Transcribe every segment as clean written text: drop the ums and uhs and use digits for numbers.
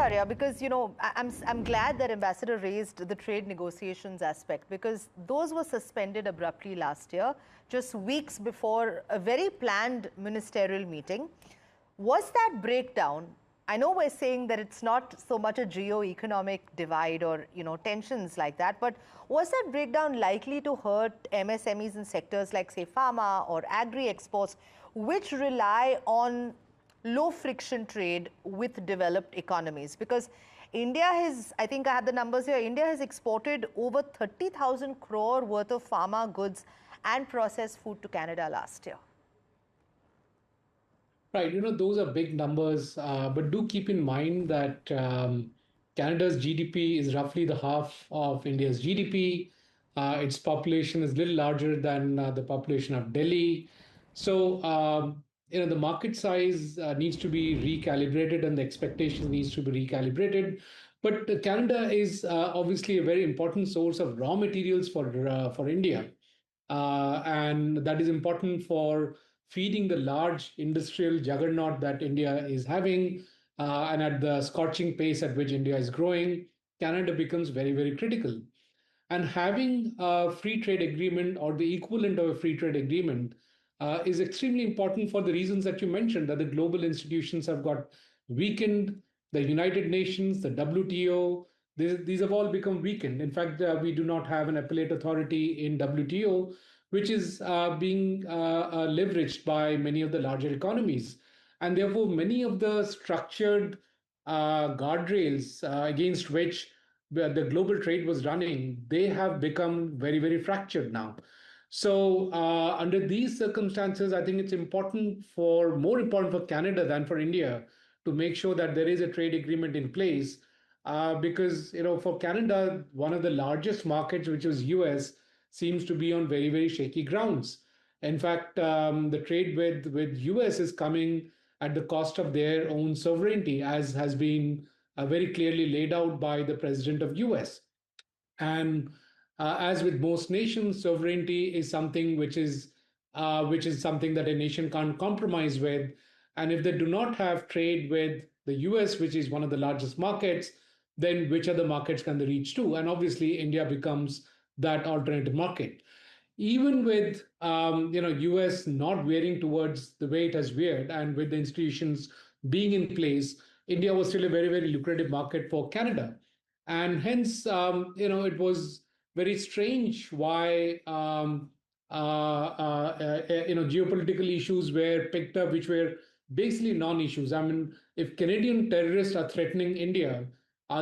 Bhattacharya, because, I'm glad that Ambassador raised the trade negotiations aspect, because those were suspended abruptly last year, just weeks before a very planned ministerial meeting. Was that breakdown, I know we're saying that it's not so much a geo-economic divide or, tensions like that, but was that breakdown likely to hurt MSMEs in sectors like, say, pharma or agri-exports, which rely on low friction trade with developed economies? Because India has, I think I had the numbers here, India has exported over 30,000 crore worth of pharma goods and processed food to Canada last year. Right, those are big numbers, but do keep in mind that Canada's GDP is roughly the half of India's GDP. Its population is a little larger than the population of Delhi. So, the market size needs to be recalibrated and the expectation needs to be recalibrated. But Canada is obviously a very important source of raw materials for India. And that is important for feeding the large industrial juggernaut that India is having, and at the scorching pace at which India is growing, Canada becomes very, very critical. And having a free trade agreement or the equivalent of a free trade agreement is extremely important for the reasons that you mentioned, that the global institutions have got weakened, the United Nations, the WTO, these have all become weakened. In fact, we do not have an appellate authority in WTO, which is being leveraged by many of the larger economies. And therefore, many of the structured guardrails against which the global trade was running, they have become very, very fractured now. So under these circumstances, I think it's more important for Canada than for India to make sure that there is a trade agreement in place. Because, for Canada, one of the largest markets, which was US, seems to be on very, very shaky grounds. In fact, the trade with US is coming at the cost of their own sovereignty, as has been very clearly laid out by the president of US. And as with most nations, sovereignty is something which is something that a nation can't compromise with. And if they do not have trade with the US, which is one of the largest markets, then which other markets can they reach to? And obviously, India becomes that alternative market. Even with US not veering towards the way it has veered, and with the institutions being in place, India was still a very, very lucrative market for Canada. And hence, it was very strange why geopolitical issues were picked up, which were basically non-issues. I mean, if Canadian terrorists are threatening India,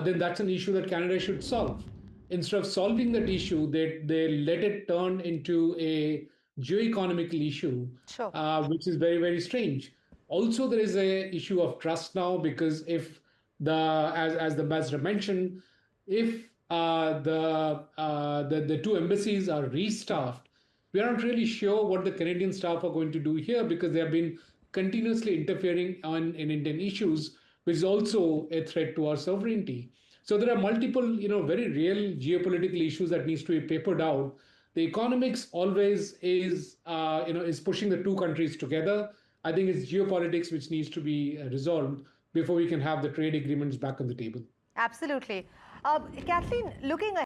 then that's an issue that Canada should solve. Instead of solving that issue, they let it turn into a geo-economical issue, Sure. Which is very, very strange. Also, there is a issue of trust now, because if as the ambassador mentioned, if the two embassies are restaffed, we are not really sure what the Canadian staff are going to do here, because they have been continuously interfering in Indian issues, which is also a threat to our sovereignty. So there are multiple, very real geopolitical issues that needs to be papered out. The economics always is pushing the two countries together. I think it's geopolitics which needs to be resolved before we can have the trade agreements back on the table. Absolutely. Kathleen, looking